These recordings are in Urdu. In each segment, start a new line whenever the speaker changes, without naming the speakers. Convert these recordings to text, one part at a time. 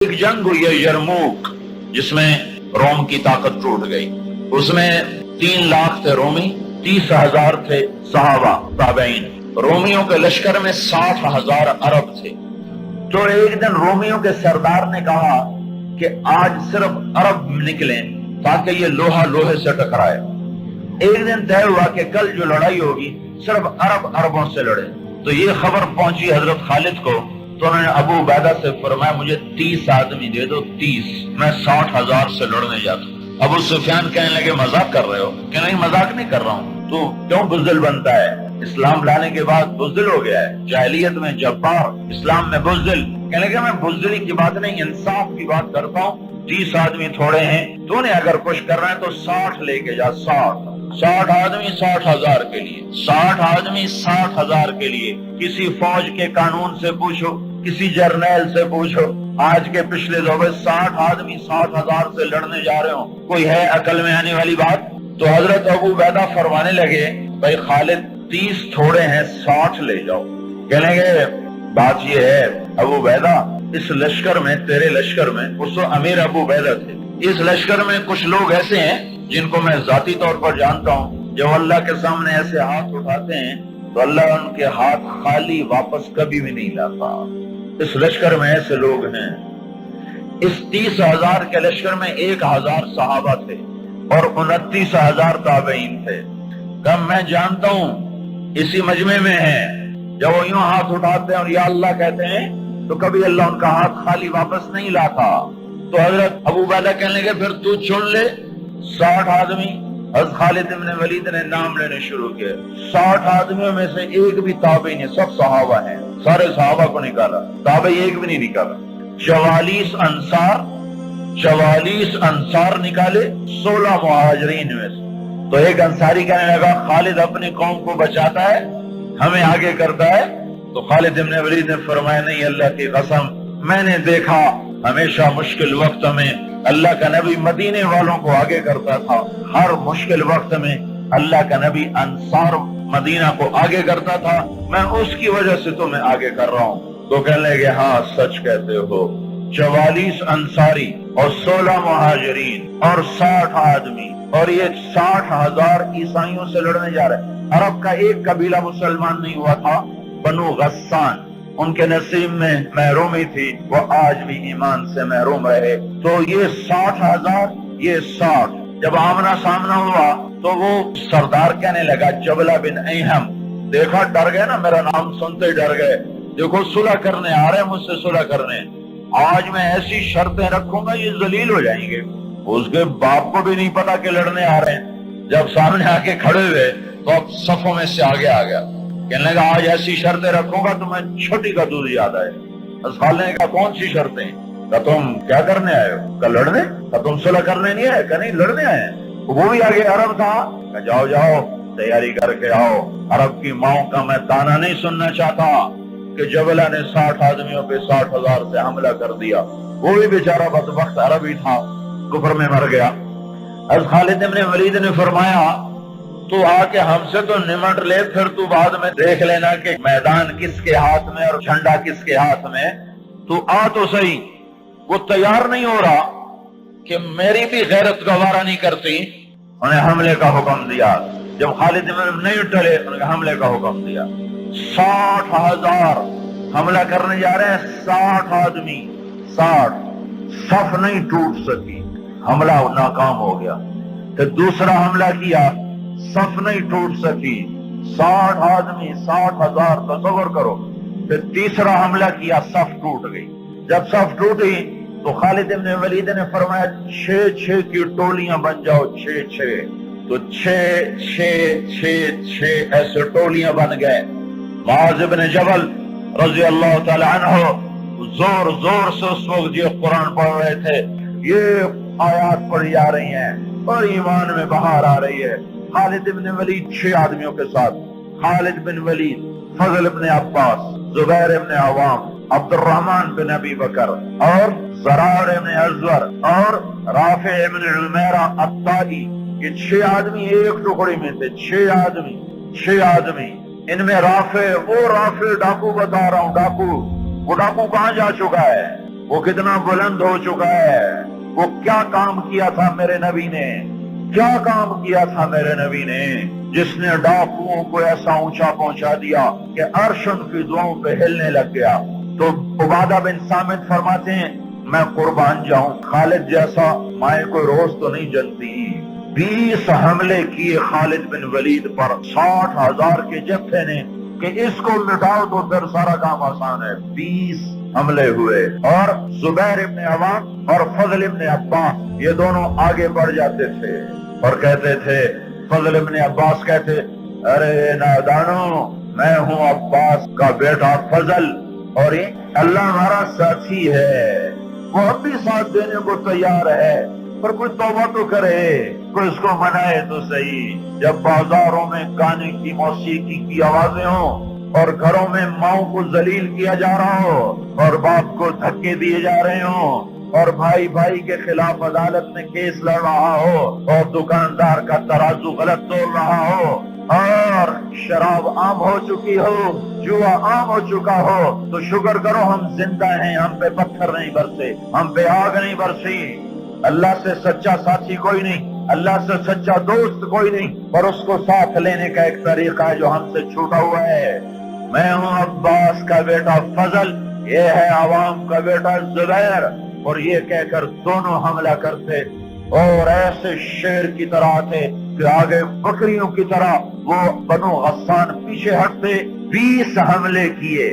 ایک جنگ ہوئی ہے یرموک، جس میں روم کی طاقت ٹوٹ گئی۔ اس میں 3 لاکھ تھے رومی، 30,000 تھے صحابہ تابعین۔ رومیوں کے لشکر میں 60,000 عرب تھے۔ تو ایک دن رومیوں کے سردار نے کہا کہ آج صرف عرب نکلیں تاکہ یہ لوہا لوہے سے ٹکرائے۔ ایک دن طے ہوا کہ کل جو لڑائی ہوگی صرف عربوں سے لڑے۔ تو یہ خبر پہنچی حضرت خالد کو، تو انہوں نے ابو عبیدہ سے فرمایا مجھے 30 آدمی دے دو، 30، میں 60,000 سے لڑنے جاتا ہوں۔ ابو سفیان کہنے لگے مذاق کر رہے ہو؟ کہ نہیں مذاق نہیں کر رہا ہوں، تو کیوں بزدل بنتا ہے؟ اسلام لانے کے بعد بزدل ہو گیا ہے، جاہلیت میں جبار، اسلام میں بزدل۔ کہنے لگے میں بزدلی کی بات نہیں، انصاف کی بات کرتا ہوں۔ 30 آدمی تھوڑے ہیں، تو نے اگر کچھ کر رہے ہیں تو 60 لے کے جا، 60 آدمی 60,000 کے لیے، 60 آدمی 60,000 کے لیے۔ کسی فوج کے قانون سے پوچھو، کسی جرنیل سے پوچھو، آج کے پچھلے دور میں 60 آدمی 60,000 سے لڑنے جا رہے ہوں، کوئی ہے عقل میں آنے والی بات؟ تو حضرت ابو عبیدہ فرمانے لگے بھائی خالد 30 تھوڑے ہیں، 60 لے جاؤ۔ کہنے لگے بات یہ ہے ابو عبیدہ، اس لشکر میں، تیرے لشکر میں، اس تو امیر ابو عبیدہ تھے، اس لشکر میں کچھ لوگ ایسے ہیں جن کو میں ذاتی طور پر جانتا ہوں، جب اللہ کے سامنے ایسے ہاتھ اٹھاتے ہیں تو اللہ ان کے ہاتھ خالی واپس کبھی بھی نہیں لاتا۔ اس لشکر میں ایسے لوگ ہیں۔ اس 30,000 کے لشکر میں 1,000 صحابہ تھے اور 29,000 تابعین تھے۔ کب میں جانتا ہوں اسی مجمع میں ہیں، جب وہ یوں ہاتھ اٹھاتے ہیں اور یا اللہ کہتے ہیں تو کبھی اللہ ان کا ہاتھ خالی واپس نہیں لاتا۔ تو حضرت ابو عبیدہ کہنے لگے پھر تو چن لے 60 آدمی۔ حضرت خالد بن ولید نے نام لینے شروع کیے۔ 60 آدمیوں میں سے ایک بھی تابعی نہیں، سب صحابہ ہیں، سارے صحابہ کو نکالا، تابعی ایک بھی نہیں نکالا۔ 44 انصار نکالے 16 مہاجرین میں سے۔ تو ایک انصاری کہنے لگا خالد اپنی قوم کو بچاتا ہے، ہمیں آگے کرتا ہے۔ تو خالد بن ولید نے فرمایا نہیں اللہ کی قسم، میں نے دیکھا ہمیشہ مشکل وقت میں اللہ کا نبی مدینے والوں کو آگے کرتا تھا، ہر مشکل وقت میں اللہ کا نبی انصار مدینہ کو آگے کرتا تھا، میں اس کی وجہ سے تمہیں آگے کر رہا ہوں۔ تو کہنے لگے ہاں سچ کہتے ہو۔ 44 انصاری اور 16 مہاجرین اور 60 آدمی، اور یہ 60,000 عیسائیوں سے لڑنے جا رہے ہیں۔ عرب کا ایک قبیلہ مسلمان نہیں ہوا تھا، بنو غسان، ان کے نصیب میں محرومی تھی، وہ آج بھی ایمان سے محروم رہے۔ تو یہ 60,000، یہ 60، جب آمنا سامنا ہوا تو وہ سردار کہنے لگا جبلہ بن ایہم، دیکھا ڈر گئے نا، میرا نام سنتے ہی ڈر گئے، دیکھو صلح کرنے آ رہے ہیں مجھ سے، صلح کرنے، آج میں ایسی شرطیں رکھوں گا یہ ذلیل ہو جائیں گے۔ اس کے باپ کو بھی نہیں پتا کہ لڑنے آ رہے ہیں، جب سامنے آ کے کھڑے ہوئے تو اب صفوں میں سے آگے آ گیا، کہنے لگا آج ایسی شرطیں رکھوں گا تو میں چھوٹی کا دودھ یاد آئے۔ اسخال نے کہا کون سی شرطیں؟ کہ تم کیا کرنے آئے ہو؟ کہ لڑنے؟ کہ تم صلح کرنے نہیں آئے؟ کہ نہیں لڑنے آئے ہیں۔ وہ بھی آگے عرب تھا، کہ جاؤ جاؤ تیاری کر کے آؤ، عرب کی ماؤں کا میں تانا نہیں سننا چاہتا کہ جبلہ نے 60 آدمیوں پہ 60,000 سے حملہ کر دیا۔ وہ بھی بیچارہ بدبخت عرب ہی تھا، کفر میں مر گیا۔ حضرت خالد بن ولید نے فرمایا تو آ کے ہم سے تو نمٹ لے، پھر تو بعد میں دیکھ لینا کہ میدان کس کے ہاتھ میں اور جھنڈا کس کے ہاتھ میں، تو آ تو صحیح۔ وہ تیار نہیں ہو رہا کہ میری بھی غیرت گوارا نہیں کرتی، انہیں حملے کا حکم دیا۔ جب خالد بن نہیں ٹلے انہیں حملے کا حکم دیا۔ 60,000 حملہ کرنے جا رہے ہیں، 60 آدمی، 60، صف نہیں ٹوٹ سکی، حملہ ناکام ہو گیا۔ پھر دوسرا حملہ کیا، صف نہیں ٹوٹ سکی، 60 آدمی، 60,000، تصور کرو۔ پھر تیسرا حملہ کیا، صف ٹوٹ گئی۔ جب صف ٹوٹی تو خالد بن ولید نے فرمایا 6 کی ٹولیاں بن جاؤ، 6 تو 6 ایسے ٹولیاں بن گئے۔ معاذ بن جبل رضی اللہ تعالی عنہ زور زور سے اس وقت یہ قرآن پڑھ رہے تھے، یہ آیات پڑھی جا رہی ہیں اور ایمان میں بہار آ رہی ہے۔ خالد بن ولید 6 آدمیوں کے ساتھ، خالد بن ولید، فضل بن عباس، زبیر بن عوام، عبد الرحمن بن ابی بکر اور زرار بن ازور اور رافع بن عمیرہ الطائی، یہ 6 آدمی ایک ٹکڑی میں تھے۔ 6 آدمی، ان میں رافع، وہ رافع ڈاکو بتا رہا ہوں، ڈاکو، وہ ڈاکو کہاں جا چکا ہے؟ وہ کتنا بلند ہو چکا ہے، وہ کیا کام کیا تھا میرے نبی نے، کیا کام کیا تھا میرے نبی نے، جس نے ڈاکوؤں کو ایسا اونچا پہنچا دیا کہ عرش ان کی دعاؤں پہ ہلنے لگ گیا۔ تو عبادہ بن صامت فرماتے ہیں میں قربان جاؤں، خالد جیسا مائیں کوئی روز تو نہیں جلتی۔ 20 حملے کیے خالد بن ولید پر 60,000 کے جتھے نے کہ اس کو مٹاؤ تو پھر سارا کام آسان ہے۔ 20 حملے ہوئے، اور زبیر ابن عوام اور فضل ابن عباس یہ دونوں آگے بڑھ جاتے تھے اور کہتے تھے، فضل ابن عباس کہتے ارے نادانو، میں ہوں عباس کا بیٹا فضل، اور یہ اللہ ہمارا ساتھی ہے، وہ اب بھی ساتھ دینے کو تیار ہے، پر کوئی توبہ تو کرے، کوئی اس کو منائے تو صحیح۔ جب بازاروں میں گانے کی موسیقی کی آوازیں ہوں اور گھروں میں ماؤں کو ذلیل کیا جا رہا ہو اور باپ کو دھکے دیے جا رہے ہوں اور بھائی بھائی کے خلاف عدالت میں کیس لڑ رہا ہو اور دکاندار کا ترازو غلط تول رہا ہو اور شراب عام ہو چکی ہو، جوا عام ہو چکا ہو، تو شکر کرو ہم زندہ ہیں، ہم پہ پتھر نہیں برسے، ہم پہ آگ نہیں برسی۔ اللہ سے سچا ساتھی کوئی نہیں، اللہ سے سچا دوست کوئی نہیں، پر اس کو ساتھ لینے کا ایک طریقہ ہے جو ہم سے چھوٹا ہوا ہے۔ میں ہوں عباس کا بیٹا فضل، یہ ہے عوام کا بیٹا زبیر، اور یہ کہہ کر دونوں حملہ کرتے اور ایسے شیر کی طرح آتے کہ آگے بکریوں کی طرح وہ بنو غسان پیچھے ہٹتے۔ 20 حملے کیے،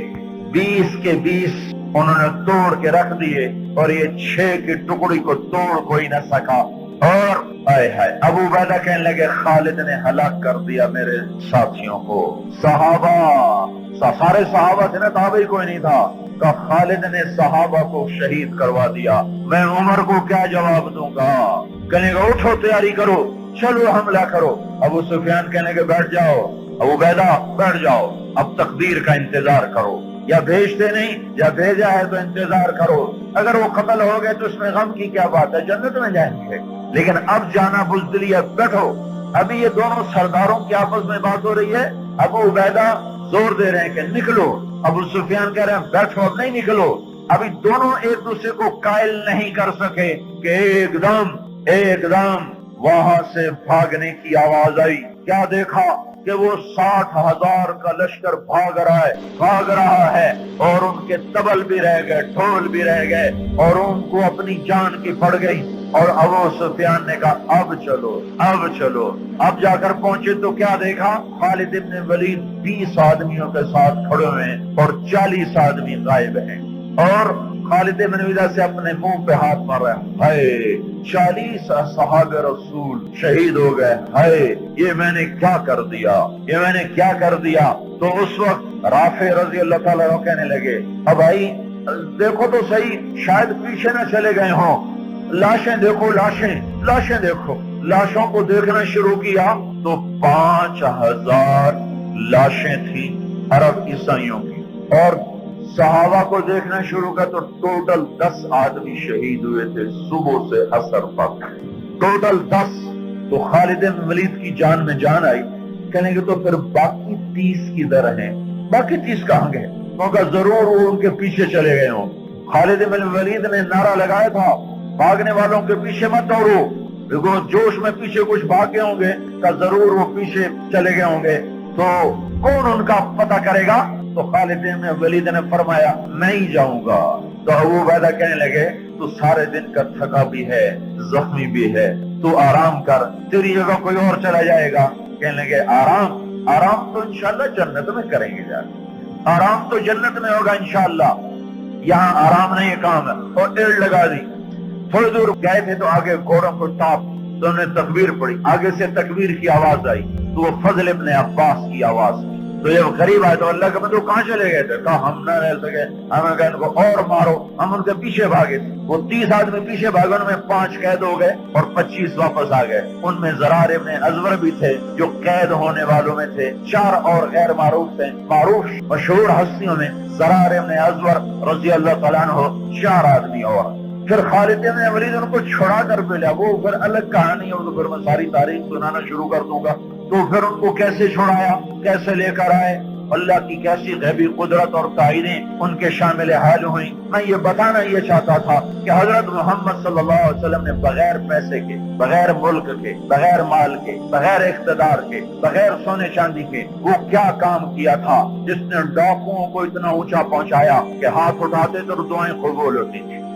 20 کے 20 انہوں نے توڑ کے رکھ دیے، اور یہ 6 کی ٹکڑی کو توڑ کوئی نہ سکا۔ اور ابو عبیدہ کہنے لگے خالد نے ہلاک کر دیا میرے ساتھیوں کو۔ صحابہ سارے صحابہ تھے نا، تابعی کوئی نہیں تھا، کہ خالد نے صحابہ کو شہید کروا دیا، میں عمر کو کیا جواب دوں گا؟ کہنے گا اٹھو تیاری کرو، چلو حملہ کرو۔ ابو سفیان کہنے کے بیٹھ جاؤ، ابو عبیدہ بیٹھ جاؤ، اب تقدیر کا انتظار کرو، یا بھیجتے نہیں یا بھیجا ہے تو انتظار کرو، اگر وہ قتل ہو گئے تو اس میں غم کی کیا بات ہے، جنت میں جائیں گے، لیکن اب جانا بزدلی ہے، بیٹھو۔ ابھی یہ دونوں سرداروں کی آپس میں بات ہو رہی ہے، ابو عبیدہ زور دے رہے ہیں کہ نکلو، ابو سفیان کہہ رہے ہیں بیٹھو، اب نہیں نکلو۔ ابھی دونوں ایک دوسرے کو قائل نہیں کر سکے کہ ایک دم وہاں سے بھاگنے کی آواز آئی۔ کیا دیکھا کہ وہ 60,000 کا لشکر بھاگ رہا ہے، اور ان کے طبل بھی رہ گئے، ڈھول بھی رہ گئے، اور ان کو اپنی جان کی پڑ گئی۔ اور ابو سفیان نے کہا اب چلو۔ اب جا کر پہنچے تو کیا دیکھا، خالد ابن ولید 20 آدمیوں کے ساتھ کھڑے ہوئے ہیں اور 40 آدمی غائب ہیں، اور خالد ابن ولید سے اپنے منہ پہ ہاتھ مار رہا ہے، ہائے 40 صحاب رسول شہید ہو گئے، ہائے یہ میں نے کیا کر دیا۔ تو اس وقت رافع رضی اللہ تعالیٰ عنہ کہنے لگے اب بھائی دیکھو تو صحیح، شاید پیچھے نہ چلے گئے ہوں، لاشیں دیکھو، لاشیں دیکھو۔ لاشوں کو دیکھنا شروع کیا تو 5,000 لاشیں تھیں عرب عیسائیوں کی، اور صحابہ کو دیکھنا شروع کیا تو ٹوٹل 10 آدمی شہید ہوئے تھے صبح سے عصر تک، ٹوٹل 10۔ تو خالد بن ولید کی جان میں جان آئی، کہنے کہ تو پھر باقی 30 کدھر ہیں، باقی 30 کہاں گئے؟ کیونکہ ضرور وہ ان کے پیچھے چلے گئے ہوں۔ خالد بن ولید نے نعرہ لگایا تھا بھاگنے والوں کے پیچھے مت دوڑو، دیکھو جوش میں پیچھے کچھ بھاگ گئے ہوں گے، کہ ضرور وہ پیچھے چلے گئے ہوں گے، تو کون ان کا پتہ کرے گا؟ تو خالد بن ولید نے فرمایا میں ہی جاؤں گا۔ تو ابو عبیدہ کہنے لگے تو سارے دن کا تھکا بھی ہے، زخمی بھی ہے، تو آرام کر، تیری جگہ کوئی اور چلا جائے گا۔ کہنے لگے آرام تو انشاءاللہ جنت میں کریں گے، آرام تو جنت میں ہوگا انشاءاللہ، یہاں آرام نہیں کام ہے۔ اور ایڑ لگا دی، تھوڑی دور گئے تھے تو آگے گھوڑوں کو ٹاپ تو انہوں نے تکبیر پڑھی، آگے سے تکبیر کی آواز آئی تو وہ فضل ابن عباس کی آواز تھی۔ تو جب قریب آئے تو اللہ کے بندو کہاں چلے گئے تھے؟ کہا ہم نہ رہ سکے، ہمیں کہا ان کو اور مارو، ہم ان کے پیچھے بھاگے تھے۔ وہ 30 آدمی پیچھے بھاگے، ان میں 5 قید ہو گئے اور 25 واپس آ گئے۔ ان میں زرار ابن ازور بھی تھے جو قید ہونے والوں میں تھے، 4 اور غیر معروف تھے، معروف مشہور ہستیوں میں زرار ابن ازور رضی اللہ تعالیٰ عنہ، 4 آدمی اور۔ پھر خالد بن ولید ان کو چھڑا کر ملا، وہ پھر الگ کہانی ہے، تو پھر میں ساری تاریخ سنانا شروع کر دوں گا۔ تو پھر ان کو کیسے چھڑایا، کیسے لے کر آئے، اللہ کی کیسی غیبی قدرت اور تائیدیں ان کے شامل حال ہوئیں۔ میں یہ بتانا یہ چاہتا تھا کہ حضرت محمد صلی اللہ علیہ وسلم نے بغیر پیسے کے، بغیر ملک کے، بغیر مال کے، بغیر اقتدار کے، بغیر سونے چاندی کے وہ کیا کام کیا تھا جس نے ڈاکوؤں کو اتنا اونچا پہنچایا کہ ہاتھ اٹھاتے تو دعائیں قبول ہوتی تھی۔